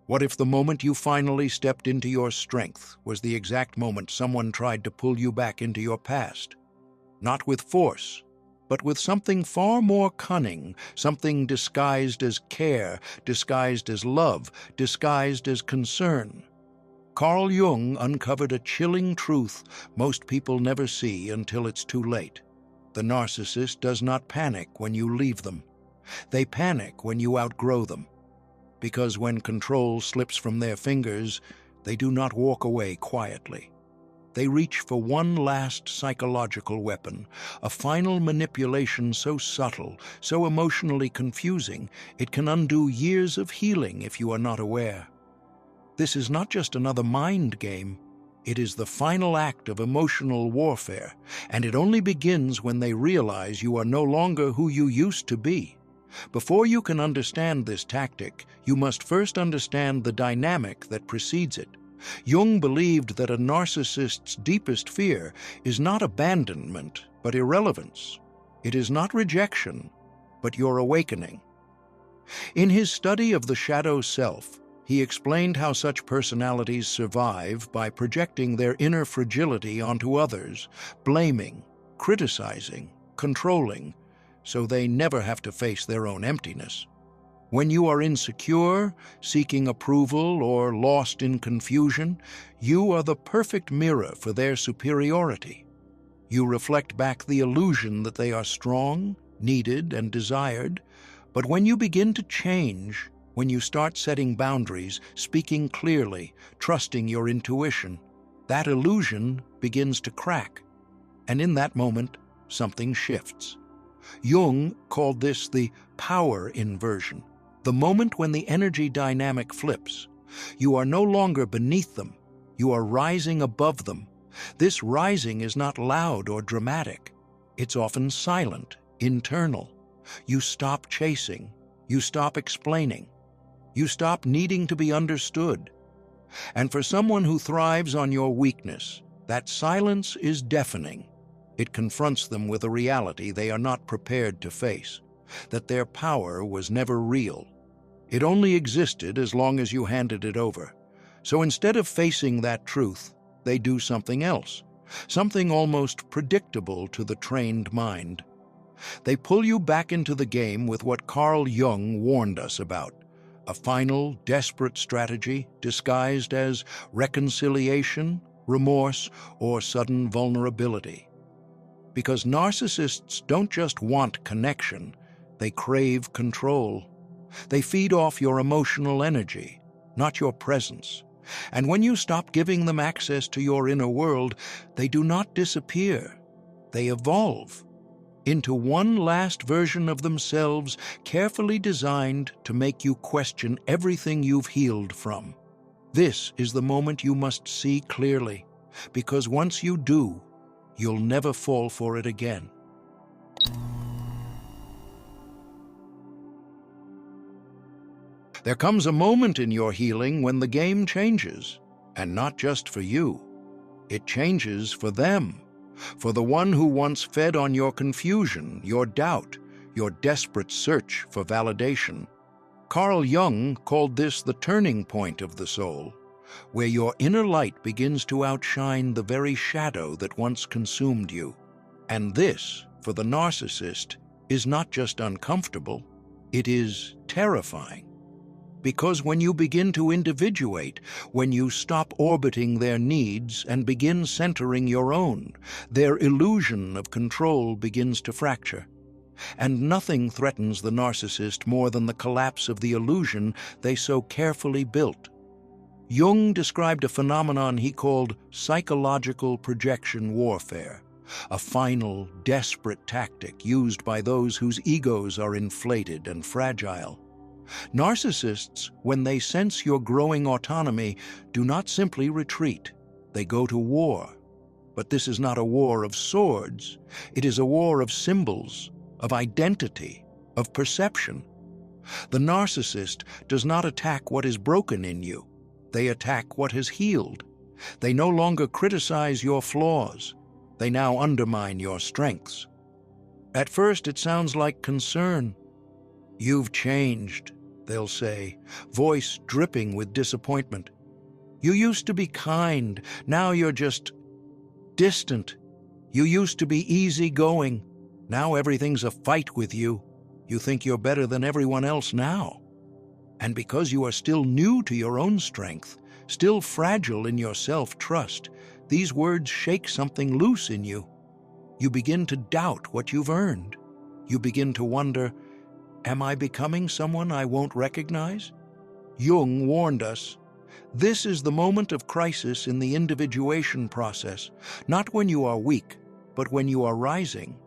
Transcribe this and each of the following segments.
What if the moment you finally stepped into your strength was the exact moment someone tried to pull you back into your past? Not with force, but with something far more cunning, something disguised as care, disguised as love, disguised as concern. Carl Jung uncovered a chilling truth most people never see until it's too late. The narcissist does not panic when you leave them. They panic when you outgrow them. Because when control slips from their fingers, they do not walk away quietly. They reach for one last psychological weapon, a final manipulation so subtle, so emotionally confusing, it can undo years of healing if you are not aware. This is not just another mind game. It is the final act of emotional warfare, and it only begins when they realize you are no longer who you used to be. Before you can understand this tactic, you must first understand the dynamic that precedes it. Jung believed that a narcissist's deepest fear is not abandonment, but irrelevance. It is not rejection, but your awakening. In his study of the shadow self, he explained how such personalities survive by projecting their inner fragility onto others, blaming, criticizing, controlling, so they never have to face their own emptiness. When you are insecure, seeking approval, or lost in confusion, you are the perfect mirror for their superiority. You reflect back the illusion that they are strong, needed, and desired, but when you begin to change, when you start setting boundaries, speaking clearly, trusting your intuition, that illusion begins to crack, and in that moment, something shifts. Jung called this the power inversion, the moment when the energy dynamic flips. You are no longer beneath them, you are rising above them. This rising is not loud or dramatic. It's often silent, internal. You stop chasing, you stop explaining, you stop needing to be understood. And for someone who thrives on your weakness, that silence is deafening. It confronts them with a reality they are not prepared to face, that their power was never real. It only existed as long as you handed it over. So instead of facing that truth, they do something else, something almost predictable to the trained mind. They pull you back into the game with what Carl Jung warned us about, a final, desperate strategy disguised as reconciliation, remorse, or sudden vulnerability. Because narcissists don't just want connection, they crave control. They feed off your emotional energy, not your presence. And when you stop giving them access to your inner world, they do not disappear. They evolve into one last version of themselves, carefully designed to make you question everything you've healed from. This is the moment you must see clearly, because once you do, you'll never fall for it again. There comes a moment in your healing when the game changes, and not just for you. It changes for them, for the one who once fed on your confusion, your doubt, your desperate search for validation. Carl Jung called this the turning point of the soul, where your inner light begins to outshine the very shadow that once consumed you. And this, for the narcissist, is not just uncomfortable, it is terrifying. Because when you begin to individuate, when you stop orbiting their needs and begin centering your own, their illusion of control begins to fracture. And nothing threatens the narcissist more than the collapse of the illusion they so carefully built. Jung described a phenomenon he called psychological projection warfare, a final, desperate tactic used by those whose egos are inflated and fragile. Narcissists, when they sense your growing autonomy, do not simply retreat. They go to war. But this is not a war of swords. It is a war of symbols, of identity, of perception. The narcissist does not attack what is broken in you. They attack what has healed. They no longer criticize your flaws. They now undermine your strengths. At first, it sounds like concern. You've changed. they'll say, voice dripping with disappointment. You used to be kind, now you're just distant. You used to be easygoing, now everything's a fight with you. You think you're better than everyone else now. And because you are still new to your own strength, still fragile in your self-trust, these words shake something loose in you. You begin to doubt what you've earned. You begin to wonder, am I becoming someone I won't recognize? Jung warned us, this is the moment of crisis in the individuation process, not when you are weak, but when you are rising.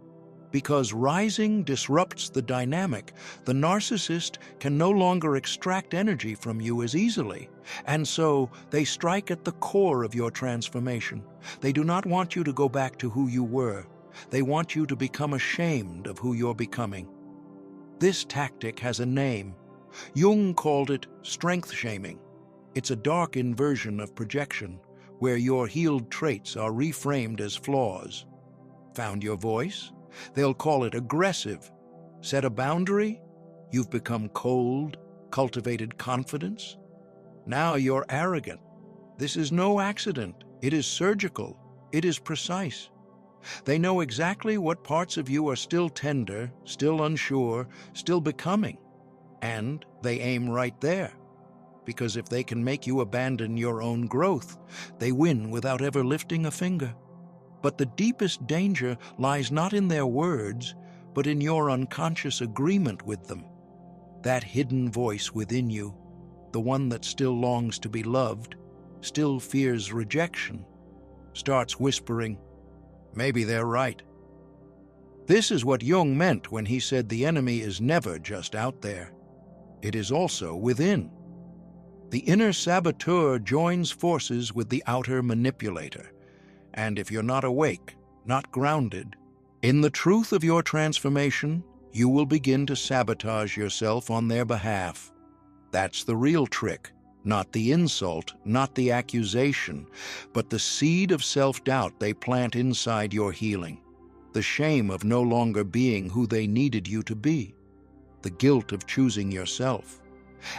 Because rising disrupts the dynamic, the narcissist can no longer extract energy from you as easily, and so they strike at the core of your transformation. They do not want you to go back to who you were. They want you to become ashamed of who you're becoming. This tactic has a name. Jung called it strength shaming. It's a dark inversion of projection, where your healed traits are reframed as flaws. Found your voice? They'll call it aggressive. Set a boundary? You've become cold, cultivated confidence. Now you're arrogant. This is no accident. It is surgical. It is precise. They know exactly what parts of you are still tender, still unsure, still becoming. And they aim right there. Because if they can make you abandon your own growth, they win without ever lifting a finger. But the deepest danger lies not in their words, but in your unconscious agreement with them. That hidden voice within you, the one that still longs to be loved, still fears rejection, starts whispering, maybe they're right. This is what Jung meant when he said the enemy is never just out there. It is also within. The inner saboteur joins forces with the outer manipulator. And if you're not awake, not grounded, in the truth of your transformation, you will begin to sabotage yourself on their behalf. That's the real trick, not the insult, not the accusation, but the seed of self-doubt they plant inside your healing, the shame of no longer being who they needed you to be, the guilt of choosing yourself.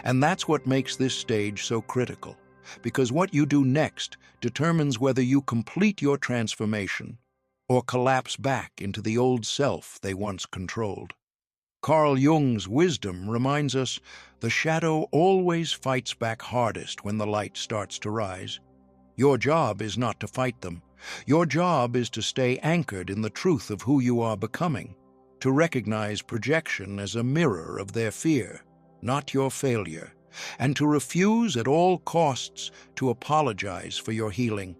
And that's what makes this stage so critical. Because what you do next determines whether you complete your transformation or collapse back into the old self they once controlled. Carl Jung's wisdom reminds us the shadow always fights back hardest when the light starts to rise. Your job is not to fight them. Your job is to stay anchored in the truth of who you are becoming, to recognize projection as a mirror of their fear, not your failure, and to refuse at all costs to apologize for your healing.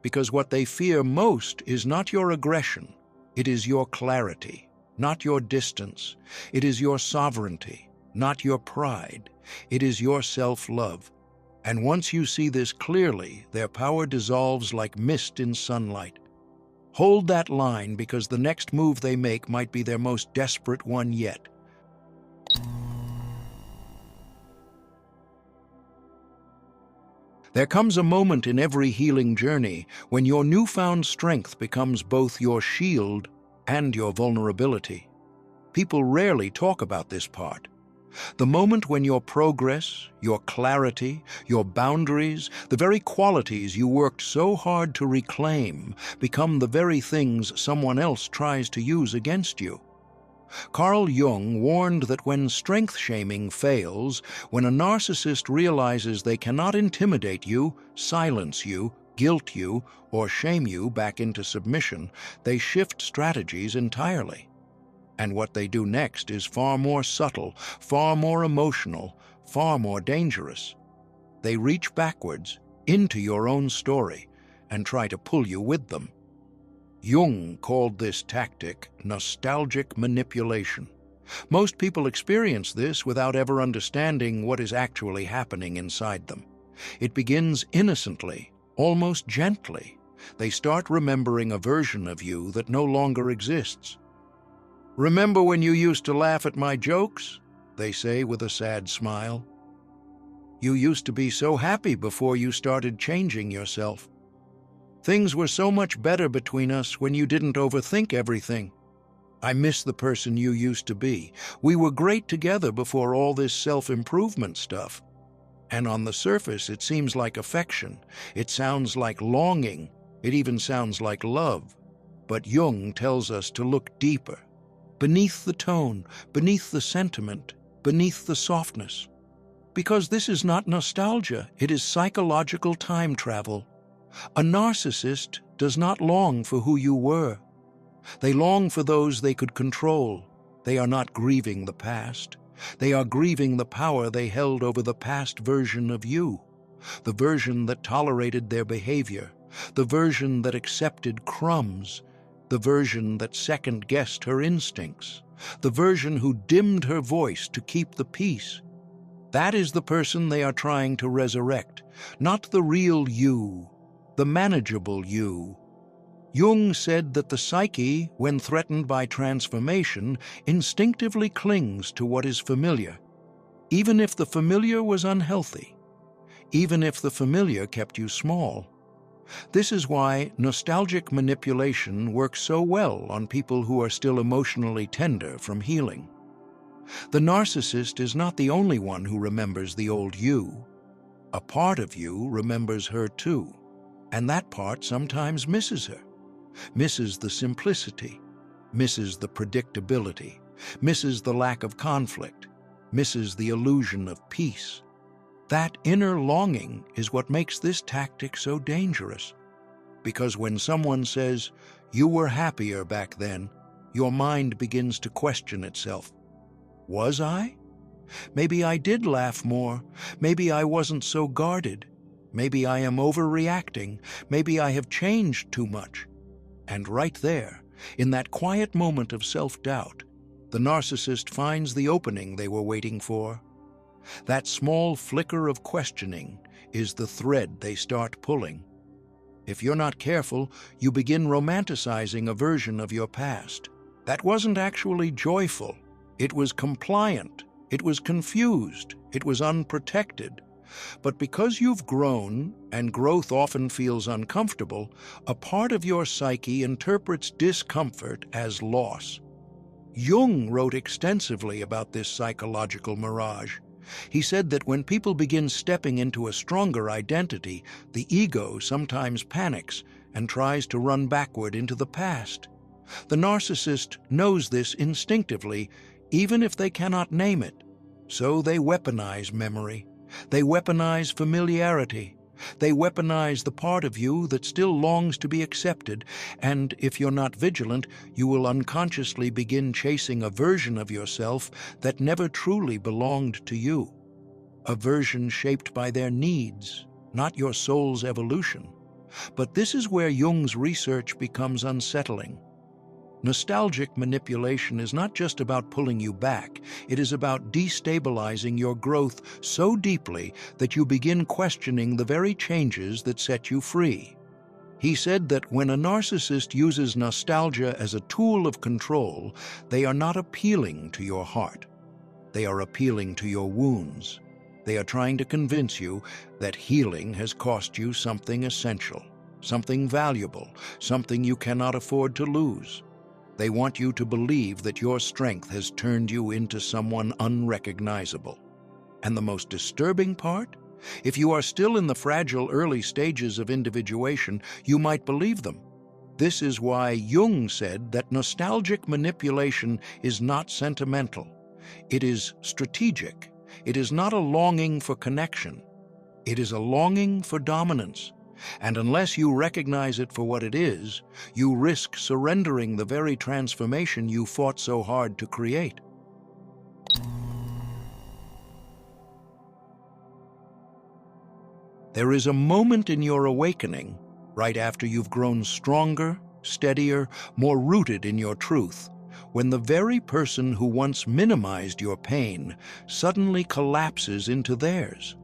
Because what they fear most is not your aggression, it is your clarity, not your distance. It is your sovereignty, not your pride. It is your self-love. And once you see this clearly, their power dissolves like mist in sunlight. Hold that line, because the next move they make might be their most desperate one yet. There comes a moment in every healing journey when your newfound strength becomes both your shield and your vulnerability. People rarely talk about this part. The moment when your progress, your clarity, your boundaries, the very qualities you worked so hard to reclaim, become the very things someone else tries to use against you. Carl Jung warned that when strength-shaming fails, when a narcissist realizes they cannot intimidate you, silence you, guilt you, or shame you back into submission, they shift strategies entirely. And what they do next is far more subtle, far more emotional, far more dangerous. They reach backwards into your own story and try to pull you with them. Jung called this tactic nostalgic manipulation. Most people experience this without ever understanding what is actually happening inside them. It begins innocently, almost gently. They start remembering a version of you that no longer exists. "Remember when you used to laugh at my jokes?" they say with a sad smile. "You used to be so happy before you started changing yourself. Things were so much better between us when you didn't overthink everything. I miss the person you used to be. We were great together before all this self-improvement stuff. And on the surface, it seems like affection. It sounds like longing. It even sounds like love. But Jung tells us to look deeper. Beneath the tone, beneath the sentiment, beneath the softness. Because this is not nostalgia, it is psychological time travel. A narcissist does not long for who you were. They long for those they could control. They are not grieving the past. They are grieving the power they held over the past version of you, the version that tolerated their behavior, the version that accepted crumbs, the version that second-guessed her instincts, the version who dimmed her voice to keep the peace. That is the person they are trying to resurrect, not the real you, the manageable you. Jung said that the psyche, when threatened by transformation, instinctively clings to what is familiar, even if the familiar was unhealthy, even if the familiar kept you small. This is why nostalgic manipulation works so well on people who are still emotionally tender from healing. The narcissist is not the only one who remembers the old you. A part of you remembers her too, and that part sometimes misses her. Misses the simplicity, misses the predictability, misses the lack of conflict, misses the illusion of peace. That inner longing is what makes this tactic so dangerous. Because when someone says, "You were happier back then," your mind begins to question itself. Was I? Maybe I did laugh more. Maybe I wasn't so guarded. Maybe I am overreacting. Maybe I have changed too much. And right there, in that quiet moment of self-doubt, the narcissist finds the opening they were waiting for. That small flicker of questioning is the thread they start pulling. If you're not careful, you begin romanticizing a version of your past. That wasn't actually joyful. It was compliant. It was confused. It was unprotected. But because you've grown, and growth often feels uncomfortable, a part of your psyche interprets discomfort as loss. Jung wrote extensively about this psychological mirage. He said that when people begin stepping into a stronger identity, the ego sometimes panics and tries to run backward into the past. The narcissist knows this instinctively, even if they cannot name it. So they weaponize memory. They weaponize familiarity. They weaponize the part of you that still longs to be accepted, and if you're not vigilant, you will unconsciously begin chasing a version of yourself that never truly belonged to you. A version shaped by their needs, not your soul's evolution. But this is where Jung's research becomes unsettling. Nostalgic manipulation is not just about pulling you back, it is about destabilizing your growth so deeply that you begin questioning the very changes that set you free. He said that when a narcissist uses nostalgia as a tool of control, they are not appealing to your heart. They are appealing to your wounds. They are trying to convince you that healing has cost you something essential, something valuable, something you cannot afford to lose. They want you to believe that your strength has turned you into someone unrecognizable. And the most disturbing part? If you are still in the fragile early stages of individuation, you might believe them. This is why Jung said that nostalgic manipulation is not sentimental. It is strategic. It is not a longing for connection. It is a longing for dominance. And unless you recognize it for what it is, you risk surrendering the very transformation you fought so hard to create. There is a moment in your awakening, right after you've grown stronger, steadier, more rooted in your truth, when the very person who once minimized your pain suddenly collapses into theirs.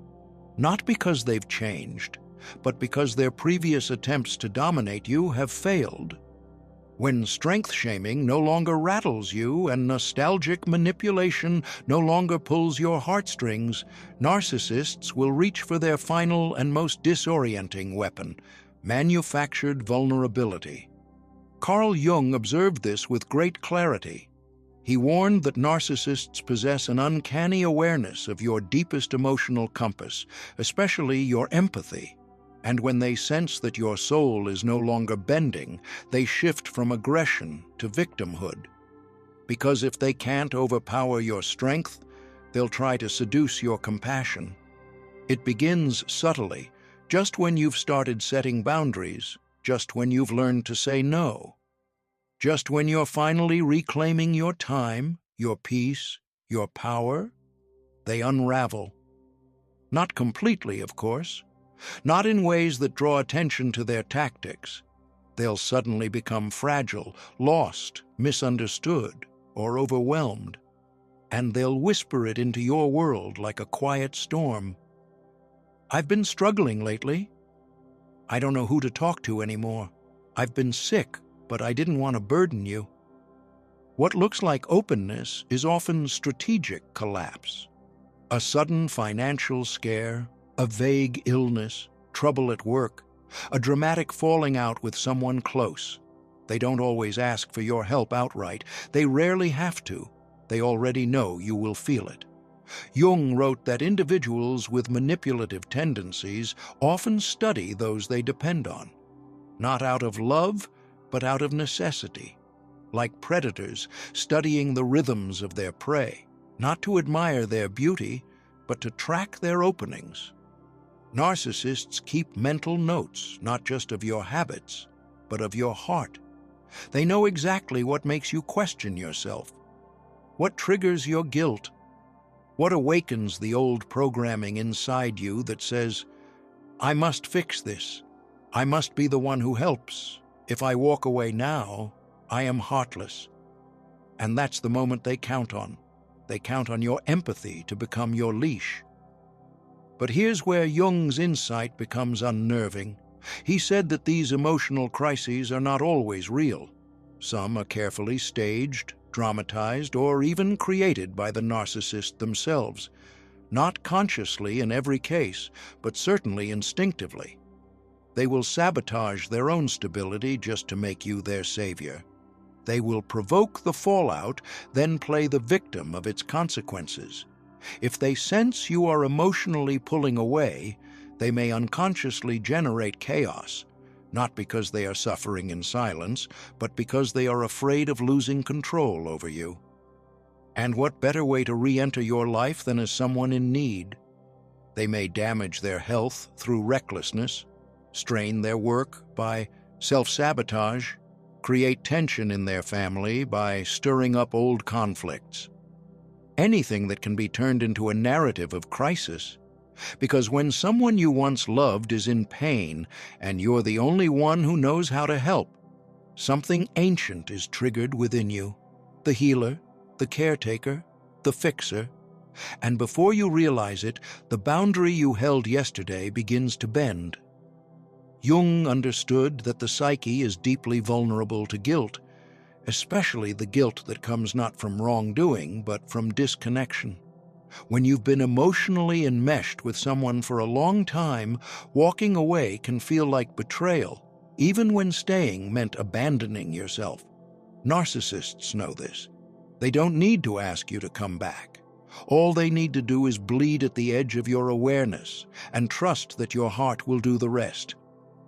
Not because they've changed, but because their previous attempts to dominate you have failed. When strength shaming no longer rattles you and nostalgic manipulation no longer pulls your heartstrings, narcissists will reach for their final and most disorienting weapon, manufactured vulnerability. Carl Jung observed this with great clarity. He warned that narcissists possess an uncanny awareness of your deepest emotional compass, especially your empathy. And when they sense that your soul is no longer bending, they shift from aggression to victimhood. Because if they can't overpower your strength, they'll try to seduce your compassion. It begins subtly, just when you've started setting boundaries, just when you've learned to say no. Just when you're finally reclaiming your time, your peace, your power, they unravel. Not completely, of course. Not in ways that draw attention to their tactics. They'll suddenly become fragile, lost, misunderstood, or overwhelmed. And they'll whisper it into your world like a quiet storm. "I've been struggling lately. I don't know who to talk to anymore. I've been sick, but I didn't want to burden you." What looks like openness is often strategic collapse. A sudden financial scare, a vague illness, trouble at work, a dramatic falling out with someone close. They don't always ask for your help outright. They rarely have to. They already know you will feel it. Jung wrote that individuals with manipulative tendencies often study those they depend on, not out of love, but out of necessity, like predators studying the rhythms of their prey, not to admire their beauty, but to track their openings. Narcissists keep mental notes, not just of your habits, but of your heart. They know exactly what makes you question yourself, what triggers your guilt, what awakens the old programming inside you that says, "I must fix this. I must be the one who helps. If I walk away now, I am heartless." And that's the moment they count on. They count on your empathy to become your leash. But here's where Jung's insight becomes unnerving. He said that these emotional crises are not always real. Some are carefully staged, dramatized, or even created by the narcissist themselves. Not consciously in every case, but certainly instinctively. They will sabotage their own stability just to make you their savior. They will provoke the fallout, then play the victim of its consequences. If they sense you are emotionally pulling away, they may unconsciously generate chaos, not because they are suffering in silence, but because they are afraid of losing control over you. And what better way to re-enter your life than as someone in need? They may damage their health through recklessness, strain their work by self-sabotage, create tension in their family by stirring up old conflicts. Anything that can be turned into a narrative of crisis. Because when someone you once loved is in pain and you're the only one who knows how to help, something ancient is triggered within you. The healer, the caretaker, the fixer. And before you realize it, the boundary you held yesterday begins to bend. Jung understood that the psyche is deeply vulnerable to guilt, especially the guilt that comes not from wrongdoing, but from disconnection. When you've been emotionally enmeshed with someone for a long time, walking away can feel like betrayal, even when staying meant abandoning yourself. Narcissists know this. They don't need to ask you to come back. All they need to do is bleed at the edge of your awareness and trust that your heart will do the rest.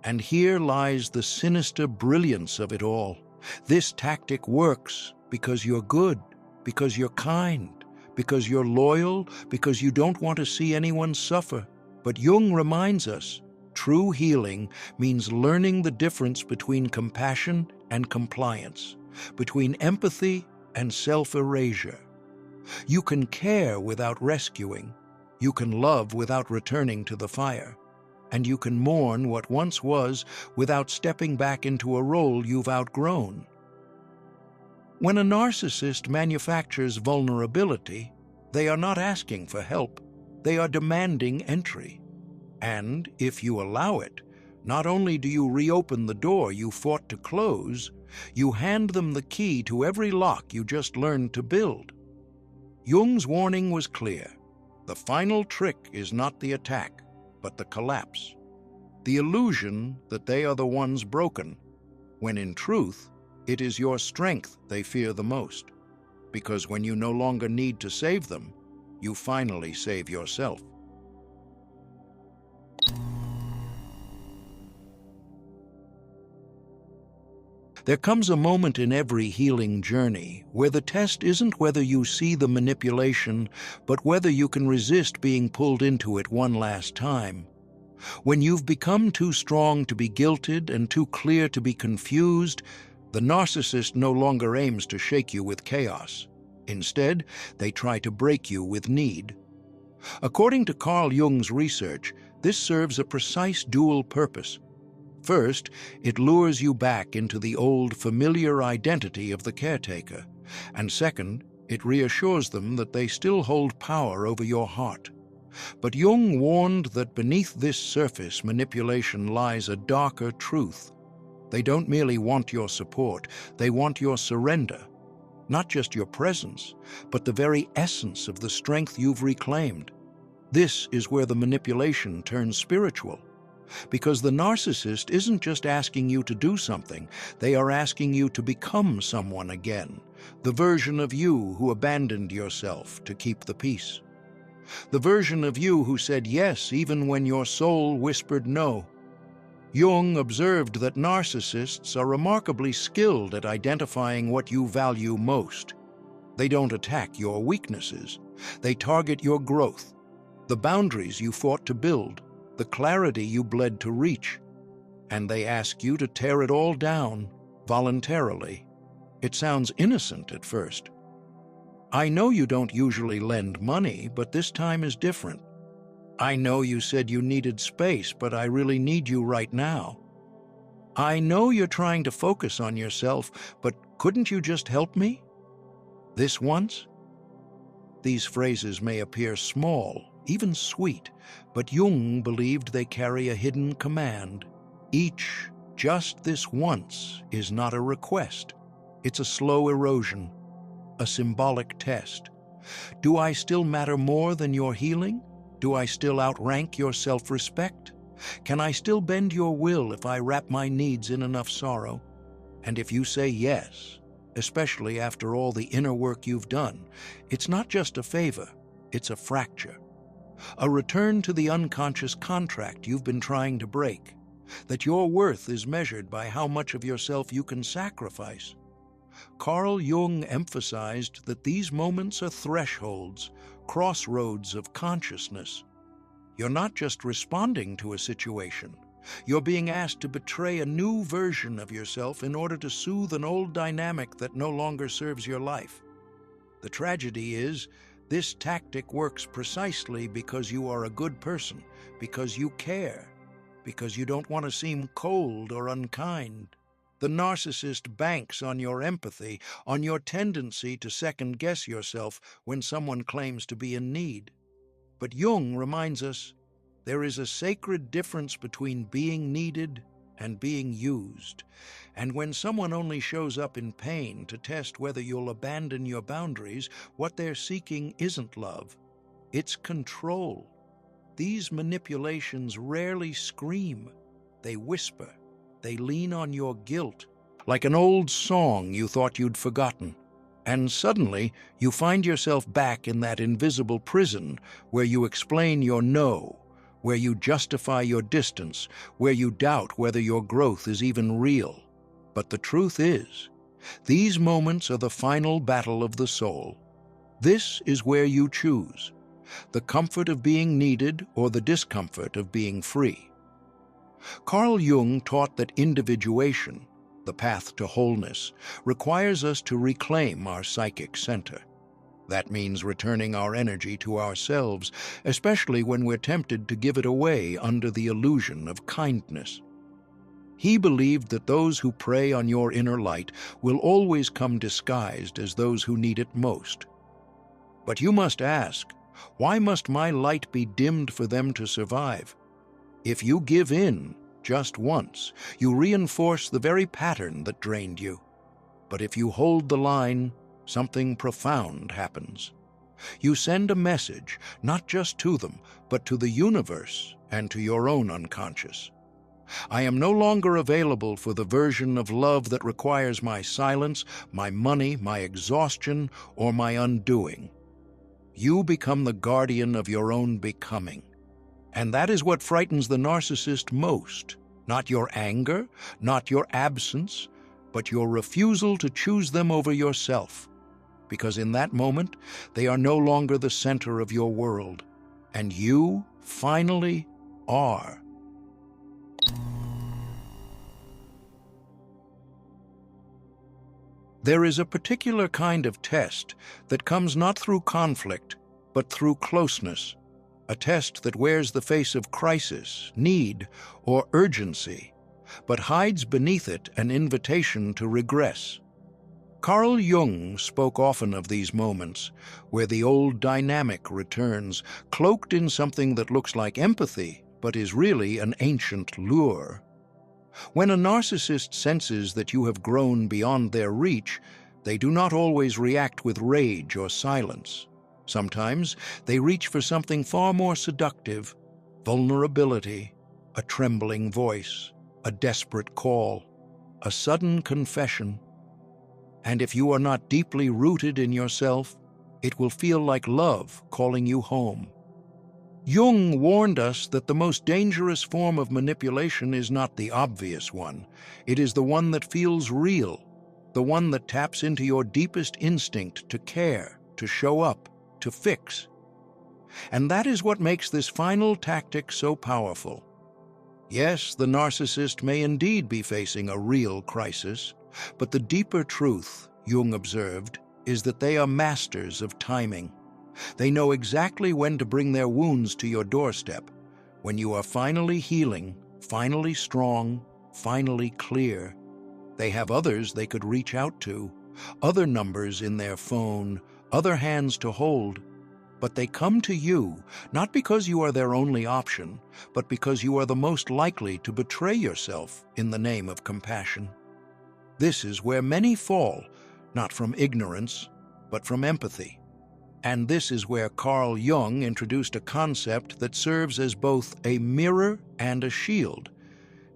And here lies the sinister brilliance of it all. This tactic works because you're good, because you're kind, because you're loyal, because you don't want to see anyone suffer. But Jung reminds us, true healing means learning the difference between compassion and compliance, between empathy and self-erasure. You can care without rescuing. You can love without returning to the fire. And you can mourn what once was without stepping back into a role you've outgrown. When a narcissist manufactures vulnerability, they are not asking for help. They are demanding entry. And if you allow it, not only do you reopen the door you fought to close, you hand them the key to every lock you just learned to build. Jung's warning was clear. The final trick is not the attack, but the collapse. The illusion that they are the ones broken, when in truth, It is your strength they fear the most, because when you no longer need to save them, you finally save yourself. There comes a moment in every healing journey where the test isn't whether you see the manipulation, but whether you can resist being pulled into it one last time. When you've become too strong to be guilted and too clear to be confused, the narcissist no longer aims to shake you with chaos. Instead, they try to break you with need. According to Carl Jung's research, this serves a precise dual purpose. First, it lures you back into the old familiar identity of the caretaker, and second, it reassures them that they still hold power over your heart. But Jung warned that beneath this surface manipulation lies a darker truth. They don't merely want your support, they want your surrender. Not just your presence, but the very essence of the strength you've reclaimed. This is where the manipulation turns spiritual. Because the narcissist isn't just asking you to do something, they are asking you to become someone again, the version of you who abandoned yourself to keep the peace. The version of you who said yes even when your soul whispered no. Jung observed that narcissists are remarkably skilled at identifying what you value most. They don't attack your weaknesses. They target your growth, the boundaries you fought to build, the clarity you bled to reach, and they ask you to tear it all down, voluntarily. It sounds innocent at first. I know you don't usually lend money, but this time is different. I know you said you needed space, but I really need you right now. I know you're trying to focus on yourself, but couldn't you just help me? This once? These phrases may appear small, even sweet, but Jung believed they carry a hidden command. Each, just this once, is not a request. It's a slow erosion, a symbolic test. Do I still matter more than your healing? Do I still outrank your self-respect? Can I still bend your will if I wrap my needs in enough sorrow? And if you say yes, especially after all the inner work you've done, it's not just a favor, it's a fracture. A return to the unconscious contract you've been trying to break, that your worth is measured by how much of yourself you can sacrifice. Carl Jung emphasized that these moments are thresholds, crossroads of consciousness. You're not just responding to a situation. You're being asked to betray a new version of yourself in order to soothe an old dynamic that no longer serves your life. The tragedy is, this tactic works precisely because you are a good person, because you care, because you don't want to seem cold or unkind. The narcissist banks on your empathy, on your tendency to second-guess yourself when someone claims to be in need. But Jung reminds us there is a sacred difference between being needed and being used. And when someone only shows up in pain to test whether you'll abandon your boundaries, what they're seeking isn't love, it's control. These manipulations rarely scream. They whisper. They lean on your guilt, like an old song you thought you'd forgotten. And suddenly, you find yourself back in that invisible prison where you explain your no, where you justify your distance, where you doubt whether your growth is even real. But the truth is, these moments are the final battle of the soul. This is where you choose, the comfort of being needed or the discomfort of being free. Carl Jung taught that individuation, the path to wholeness, requires us to reclaim our psychic center. That means returning our energy to ourselves, especially when we're tempted to give it away under the illusion of kindness. He believed that those who prey on your inner light will always come disguised as those who need it most. But you must ask, why must my light be dimmed for them to survive? If you give in just once, you reinforce the very pattern that drained you. But if you hold the line, something profound happens. You send a message, not just to them, but to the universe and to your own unconscious. I am no longer available for the version of love that requires my silence, my money, my exhaustion, or my undoing. You become the guardian of your own becoming. And that is what frightens the narcissist most. Not your anger, not your absence, but your refusal to choose them over yourself. Because in that moment, they are no longer the center of your world, and you finally are. There is a particular kind of test that comes not through conflict, but through closeness, a test that wears the face of crisis, need, or urgency, but hides beneath it an invitation to regress. Carl Jung spoke often of these moments, where the old dynamic returns, cloaked in something that looks like empathy, but is really an ancient lure. When a narcissist senses that you have grown beyond their reach, they do not always react with rage or silence. Sometimes they reach for something far more seductive: vulnerability, a trembling voice, a desperate call, a sudden confession. And if you are not deeply rooted in yourself, it will feel like love calling you home. Jung warned us that the most dangerous form of manipulation is not the obvious one. It is the one that feels real, the one that taps into your deepest instinct to care, to show up, to fix. And that is what makes this final tactic so powerful. Yes, the narcissist may indeed be facing a real crisis, but the deeper truth, Jung observed, is that they are masters of timing. They know exactly when to bring their wounds to your doorstep, when you are finally healing, finally strong, finally clear. They have others they could reach out to, other numbers in their phone, other hands to hold. But they come to you, not because you are their only option, but because you are the most likely to betray yourself in the name of compassion. This is where many fall, not from ignorance, but from empathy. And this is where Carl Jung introduced a concept that serves as both a mirror and a shield: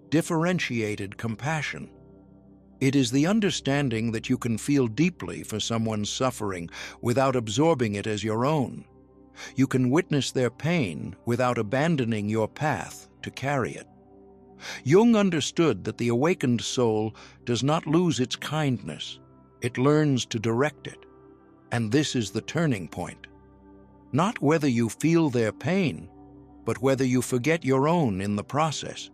differentiated compassion. It is the understanding that you can feel deeply for someone's suffering without absorbing it as your own. You can witness their pain without abandoning your path to carry it. Jung understood that the awakened soul does not lose its kindness. It learns to direct it. And this is the turning point. Not whether you feel their pain, but whether you forget your own in the process.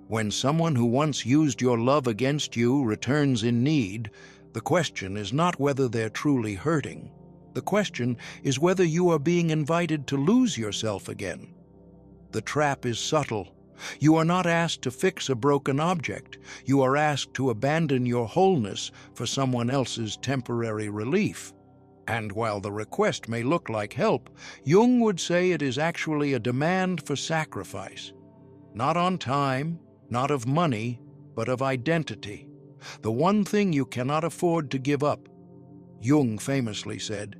When someone who once used your love against you returns in need, the question is not whether they're truly hurting. The question is whether you are being invited to lose yourself again. The trap is subtle. You are not asked to fix a broken object. You are asked to abandon your wholeness for someone else's temporary relief. And while the request may look like help, Jung would say it is actually a demand for sacrifice. Not on time, not of money, but of identity. The one thing you cannot afford to give up. Jung famously said,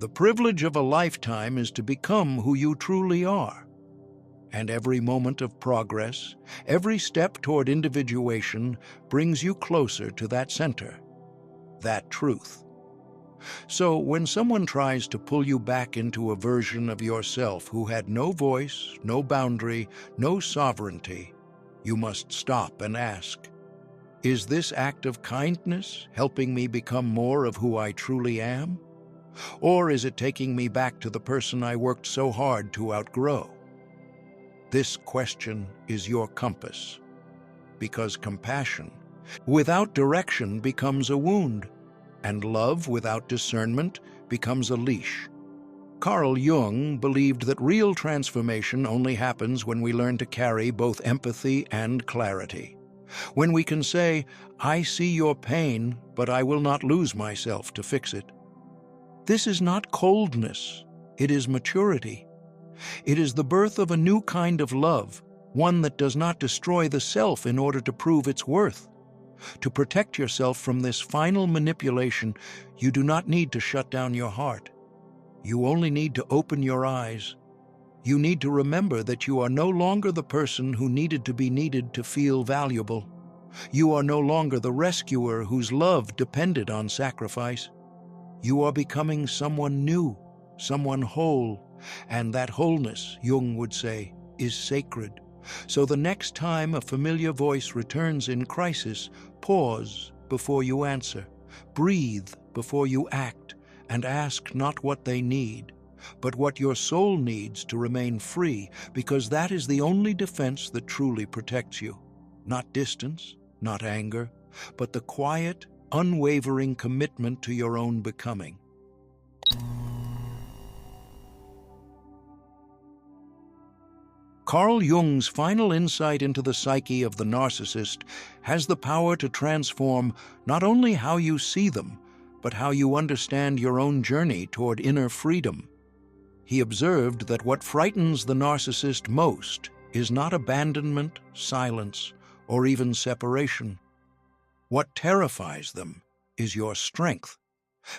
"The privilege of a lifetime is to become who you truly are." And every moment of progress, every step toward individuation brings you closer to that center, that truth. So when someone tries to pull you back into a version of yourself who had no voice, no boundary, no sovereignty, you must stop and ask, is this act of kindness helping me become more of who I truly am? Or is it taking me back to the person I worked so hard to outgrow? This question is your compass, because compassion without direction becomes a wound, and love without discernment becomes a leash. Carl Jung believed that real transformation only happens when we learn to carry both empathy and clarity. When we can say, "I see your pain, but I will not lose myself to fix it." This is not coldness, it is maturity. It is the birth of a new kind of love, one that does not destroy the self in order to prove its worth. To protect yourself from this final manipulation, you do not need to shut down your heart. You only need to open your eyes. You need to remember that you are no longer the person who needed to be needed to feel valuable. You are no longer the rescuer whose love depended on sacrifice. You are becoming someone new, someone whole, and that wholeness, Jung would say, is sacred. So the next time a familiar voice returns in crisis, pause before you answer, breathe before you act, and ask not what they need, but what your soul needs to remain free, because that is the only defense that truly protects you. Not distance, not anger, but the quiet, unwavering commitment to your own becoming. Carl Jung's final insight into the psyche of the narcissist has the power to transform not only how you see them, but how you understand your own journey toward inner freedom. He observed that what frightens the narcissist most is not abandonment, silence, or even separation. What terrifies them is your strength,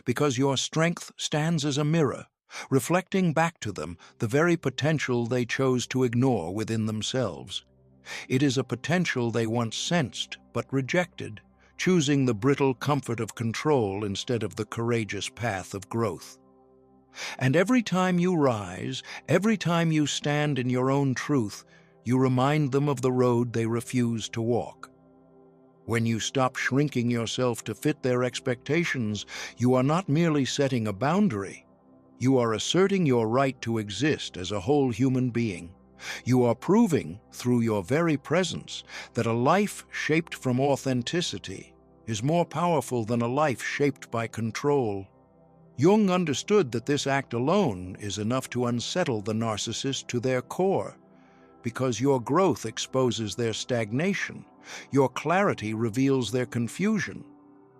because your strength stands as a mirror, reflecting back to them the very potential they chose to ignore within themselves. It is a potential they once sensed but rejected, choosing the brittle comfort of control instead of the courageous path of growth. And every time you rise, every time you stand in your own truth, you remind them of the road they refuse to walk. When you stop shrinking yourself to fit their expectations, you are not merely setting a boundary. You are asserting your right to exist as a whole human being. You are proving, through your very presence, that a life shaped from authenticity is more powerful than a life shaped by control. Jung understood that this act alone is enough to unsettle the narcissist to their core, because your growth exposes their stagnation, your clarity reveals their confusion,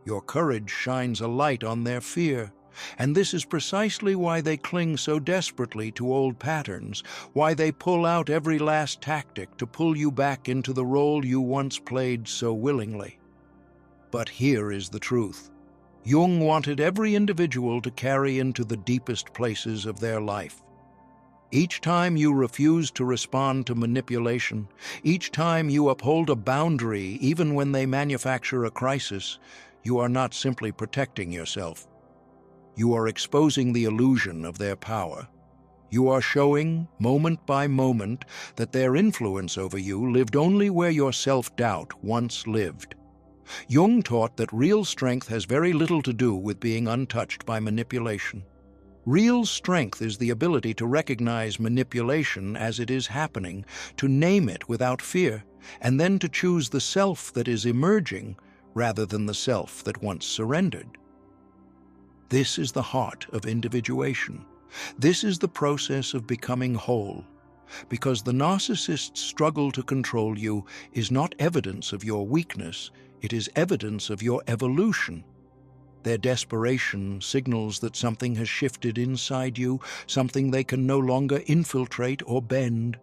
your courage shines a light on their fear. And this is precisely why they cling so desperately to old patterns, why they pull out every last tactic to pull you back into the role you once played so willingly. But here is the truth. Jung wanted every individual to carry into the deepest places of their life. Each time you refuse to respond to manipulation, each time you uphold a boundary even when they manufacture a crisis, you are not simply protecting yourself. You are exposing the illusion of their power. You are showing, moment by moment, that their influence over you lived only where your self-doubt once lived. Jung taught that real strength has very little to do with being untouched by manipulation. Real strength is the ability to recognize manipulation as it is happening, to name it without fear, and then to choose the self that is emerging rather than the self that once surrendered. This is the heart of individuation. This is the process of becoming whole, because the narcissist's struggle to control you is not evidence of your weakness, it is evidence of your evolution. Their desperation signals that something has shifted inside you, something they can no longer infiltrate or bend.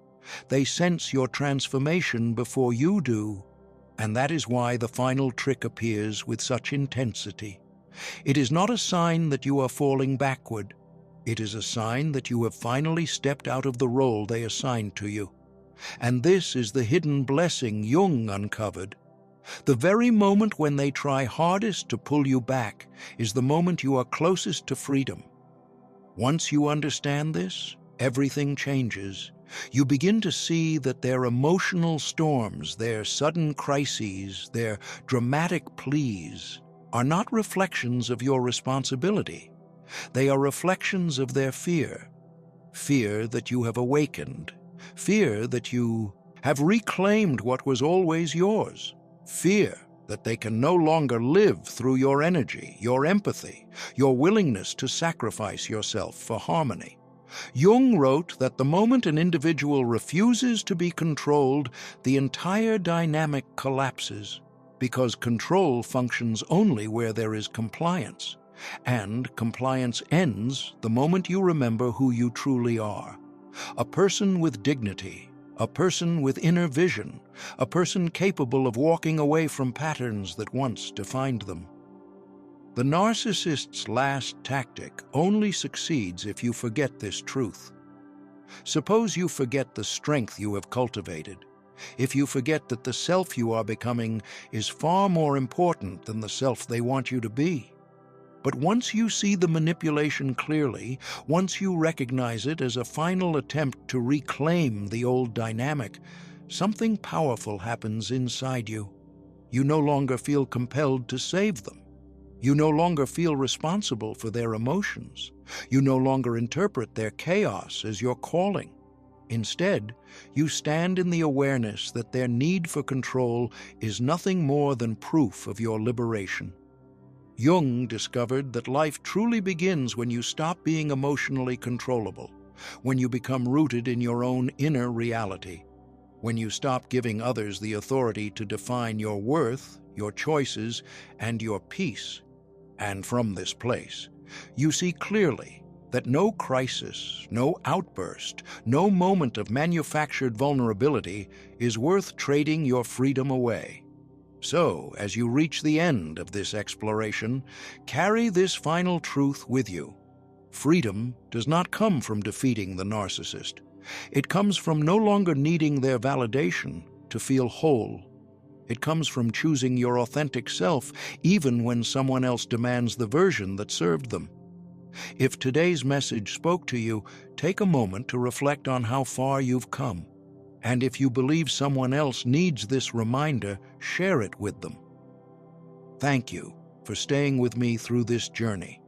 They sense your transformation before you do, and that is why the final trick appears with such intensity. It is not a sign that you are falling backward. It is a sign that you have finally stepped out of the role they assigned to you. And this is the hidden blessing Jung uncovered. The very moment when they try hardest to pull you back is the moment you are closest to freedom. Once you understand this, everything changes. You begin to see that their emotional storms, their sudden crises, their dramatic pleas, are not reflections of your responsibility. They are reflections of their fear. Fear that you have awakened. Fear that you have reclaimed what was always yours. Fear that they can no longer live through your energy, your empathy, your willingness to sacrifice yourself for harmony. Jung wrote that the moment an individual refuses to be controlled, the entire dynamic collapses, because control functions only where there is compliance, and compliance ends the moment you remember who you truly are. A person with dignity, a person with inner vision, a person capable of walking away from patterns that once defined them. The narcissist's last tactic only succeeds if you forget this truth. Suppose you forget the strength you have cultivated. If you forget that the self you are becoming is far more important than the self they want you to be. But once you see the manipulation clearly, once you recognize it as a final attempt to reclaim the old dynamic, something powerful happens inside you. You no longer feel compelled to save them. You no longer feel responsible for their emotions. You no longer interpret their chaos as your calling. Instead, you stand in the awareness that their need for control is nothing more than proof of your liberation. Jung discovered that life truly begins when you stop being emotionally controllable, when you become rooted in your own inner reality, when you stop giving others the authority to define your worth, your choices, and your peace. And from this place, you see clearly that no crisis, no outburst, no moment of manufactured vulnerability is worth trading your freedom away. So, as you reach the end of this exploration, carry this final truth with you. Freedom does not come from defeating the narcissist. It comes from no longer needing their validation to feel whole. It comes from choosing your authentic self, even when someone else demands the version that served them. If today's message spoke to you, take a moment to reflect on how far you've come. And if you believe someone else needs this reminder, share it with them. Thank you for staying with me through this journey.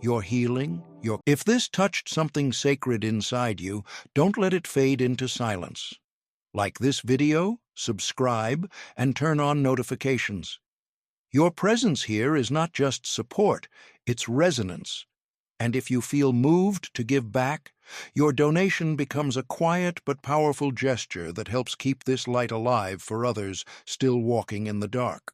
Your healing, If this touched something sacred inside you, don't let it fade into silence. Like this video, subscribe, and turn on notifications. Your presence here is not just support, it's resonance. And if you feel moved to give back, your donation becomes a quiet but powerful gesture that helps keep this light alive for others still walking in the dark.